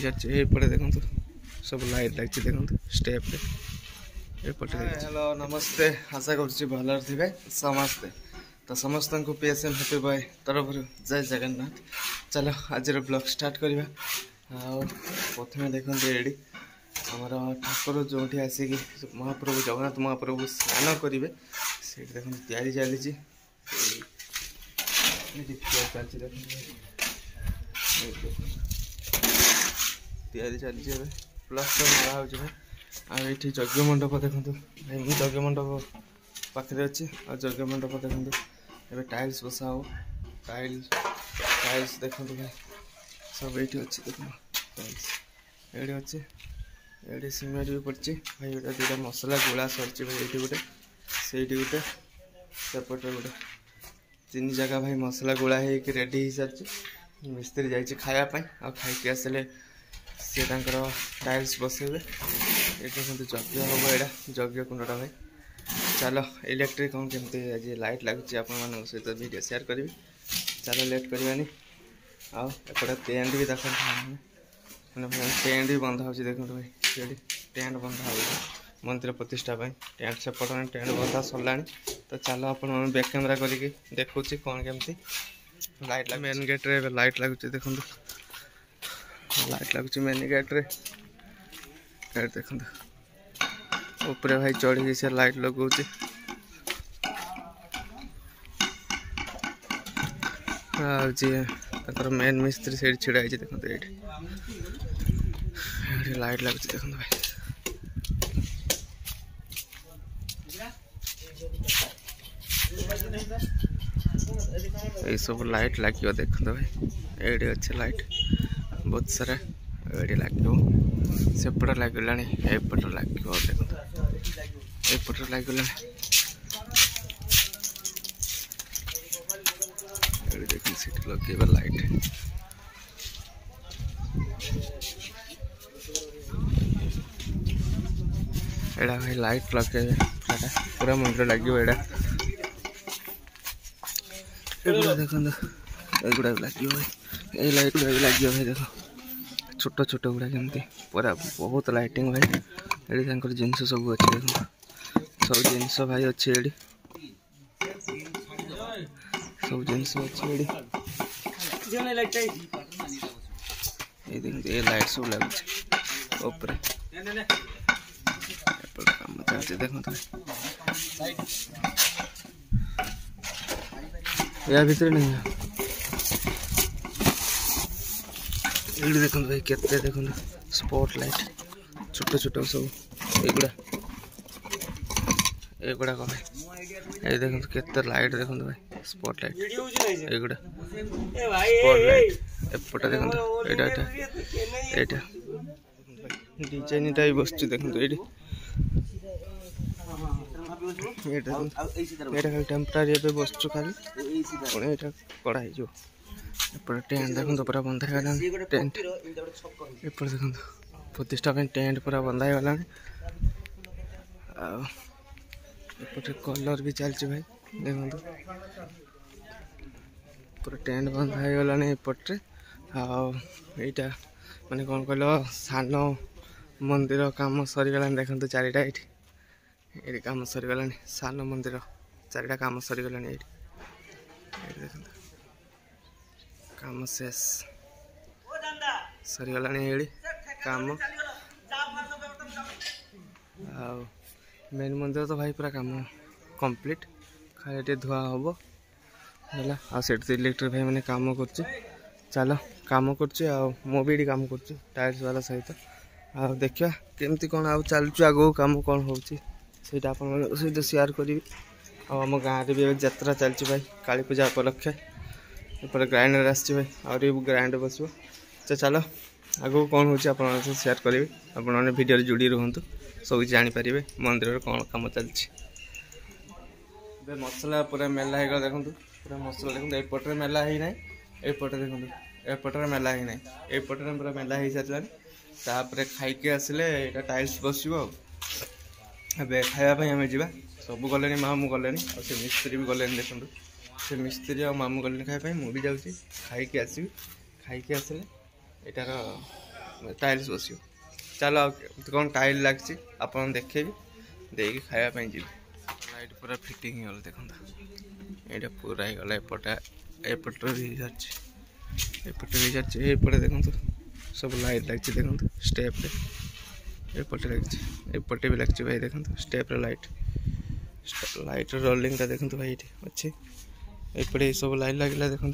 एपटे देखो सब लाइट लगी देखो स्टेप एपटे। हेलो नमस्ते, आशा कर भल थे समस्ते। तो समस्त को पीएसएम हैप्पी बॉय तरफ जय जगन्नाथ। चलो आज ब्लॉग स्टार्ट करवा। प्रथम देखते ये आमर ठाकुर जो आसिक महाप्रभु जगन्नाथ महाप्रभु स्नान करेंगे से देख तैयारी चली तैयारी चली प्लास्टर मरा हो भाई। यज्ञ मंडप देखो भाई यज्ञ मंडप पाखे अच्छे यज्ञ मंडप देखो ए टाइल्स बसा हो टाइल्स देखो भाई सब ये अच्छे देखो टाइल्स ये अच्छे ये सीमेंट भी पड़ी भाई। गोटे दुटा मसला गोला सर भाई ये गोटे से गोटे सेपटे गोटे तीन जगह भाई मसला गोला हो रेडी हो सारी। मिस्त्री जाइए खायापी आ खाई आसले सी टाइल्स बसैबे। ये देखते यज्ञ हम यहाँ यज्ञ कुंडटा भाई। चलो इलेक्ट्रिक कौन केमती आज लाइट लगुच आप सहित वीडियो शेयर करी। चलो लेट करवानी। आउटे टेंट भी देख मैंने टेंट भी बंधा हो देखो भाई ये टेंट बंधा हो मंदिर प्रतिष्ठा टेंट सेपटे टेंट बंधा सरला। तो चलो आप बैक कैमेरा करके देखुची कौन केमती लाइट लगे। मेन गेट रे लाइट लगुच देखो लाइट लगुच मेन गेट रे देखो ऊपर भाई चढ़ी से लाइट लगौच। जी मेन मिस्त्री से छिड़ा है देखो ये लाइट लगुच देखो भाई। ये सब लाइट लगे देखो भाई ये अच्छे लाइट बहुत सारा ये लगे सेपटे लगला एपटे लगे देखो एपटे लगला देख लगे लाइट एड़ा भाई लाइट लगे पूरा मंदिर लगे एड़ा देखो एगुड़ा लगे भाई ये लाइट गुड़ा भी लगे भाई देखो छोट छोट गुड़ा केमती पूरा बहुत लाइटिंग भाई। ये जिनस सब अच्छे देखो सब जिनस भाई अच्छे ये सब जिनस अच्छे ये देखते ये लाइट सब लगे ऊपर काम चलते देखो या भीतर नहीं है ये देखो भाई केते देखो स्पॉट लाइट छोट छोट सब एगुड़ा भाई ये देखो केते लाइट देखो भाई स्पॉट लाइट एगुड़ा स्पॉट लाइट एपटे देखो एटा डिजाइन टाइप बस देखो ये खाली टेम्परारी ए बस खाली कड़ा हो टेंट देखो पूरा बंधा गला टेंट एपटे देखो प्रतिष्ठा टेंट पूरा बंधा गला। एपटे कलर भी चलती भाई देखो पूरा टेंट बंधा गला एपटे आईटा माने कौन कहल सान मंदिर काम सरीगला देखो चारिटा ये काम सरीगला सान मंदिर चारिटा काम सरीगला देखो काम शेष सरीगला काम मेन मंदिर तो भाई पूरा काम कंप्लीट खाली धुआ हम है तो इलेक्ट्रिक भाई मैंने काम कर चलो काम कर काम कर टाइल्स वाला सहित देखा केमती कौन आ चलुच आग कम कौन हो सहित शेयर करी। आम गाँव भी यात्रा चलती भाई काली पूजा उपलक्षे एपटे ग्राइंडर आसी भाई आहरी ग्राइंडर बस। तो चलो आगू कौन हो शेयर करी आपने वीडियो जोड़ी रुहतु सब जापर मंदिर कौन कम चलती। मसला पूरा मेला हो देखो पूरा मसला देखो एपटे मेला ही ना एपटे देखो एपटे मेला ही ना एपटे पूरा मेला हो सारे खाई आसिले टाइल्स बस खायापी आम जा सब गले मामू गले से मिस्त्री भी गले देखो से मिस्त्री और मामू गले खायापी मुझे जाऊँगी खाई आसबि खाई आसले यार टाइल्स बस चलो कौन टाइल लगी आप देखेबी देकी खायापी जी लाइट पूरा फिटिंग हो देखो ये पूरा ही गला एपटे भी जापटे देखो सब लाइट लगी देखो स्टेप एपटे लगी एपटे भी लगी भाई देखो स्टेप लाइट रोलिंग देखो भाई ये अच्छे एपटे सब लाइट लगे देखो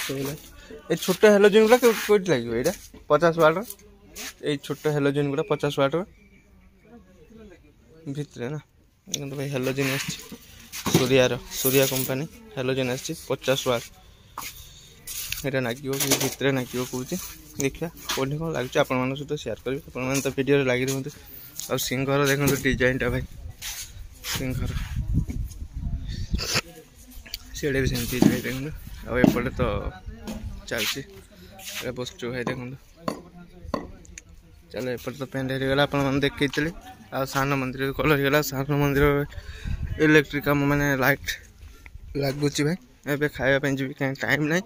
सब लाइट ये छोट हेलोजेन गुड़ा कौट लगे ये 50 वाट ये छोट हेलोजेन गुड़ा 50 वाट भितर ना देखो भाई हेलोजेन सूर्या कंपनी हेलोजेन आसी 50 वाट ये नागियो कि भितर नागियो कौन देखा कौन कौन लगे आप सहित सेयार करेंगे आप तो वीडियो लगी रुहतु और सिंगर देखो डिजाइनटा भाई सिंगर सीढ़े भी सेमती भाई देखो आउपटे तो चलती बस भाई देखो चलो एपटे तो पेंट होगा आप देखी आ सान मंदिर कलर होगा सान मंदिर इलेक्ट्रिक कम मैंने लाइट लगुच भाई ए खायापी जी कहीं टाइम ना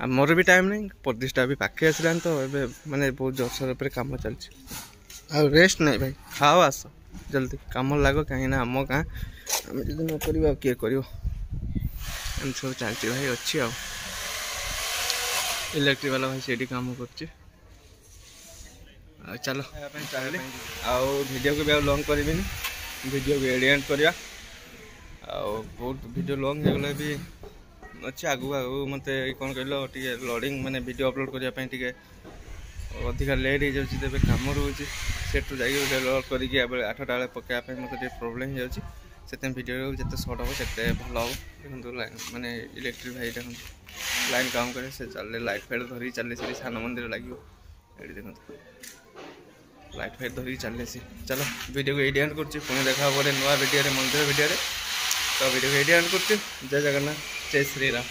मोर भी टाइम नहीं प्रतिष्ठा भी पाखे आसलान तो ये माने बहुत जोरसोर पर कम चलती आ रेस्ट नहीं भाई खाओ आस जल्दी कम लग कहीं आम गाँ आम जब न कर किए कर सब चलती भाई अच्छी आ इलेक्ट्रिक वाला भाई से कम कर चलो चल वीडियो को भी लॉन्ग करी वीडियो को एडिट करवा बहुत वीडियो लॉन्ग होगले भी अच्छे आगू आगू मत कौन कहल टे लोडिंग माने वीडियो अपलोड करने अधिका लेट हो जाए कम रोचे सेठू जाइए लोड करके 8टा बेले पकड़ा मतलब प्रोब्लेम हो जाए वीडियो जिते सर्ट हम से भल हम देखो लाइन माने इलेक्ट्रिक भाई देखो लाइन काम करे से चल लाइट फाइट धरिक चले से सान मंदिर लगे ये देखो लाइट फाइट धरिक चले सी चलो वीडियो को एडिट कर देखा नुआ वीडियो मंदिर वीडियो तो वीडियो को एडिट कर जय जगन्नाथ जय श्री राम।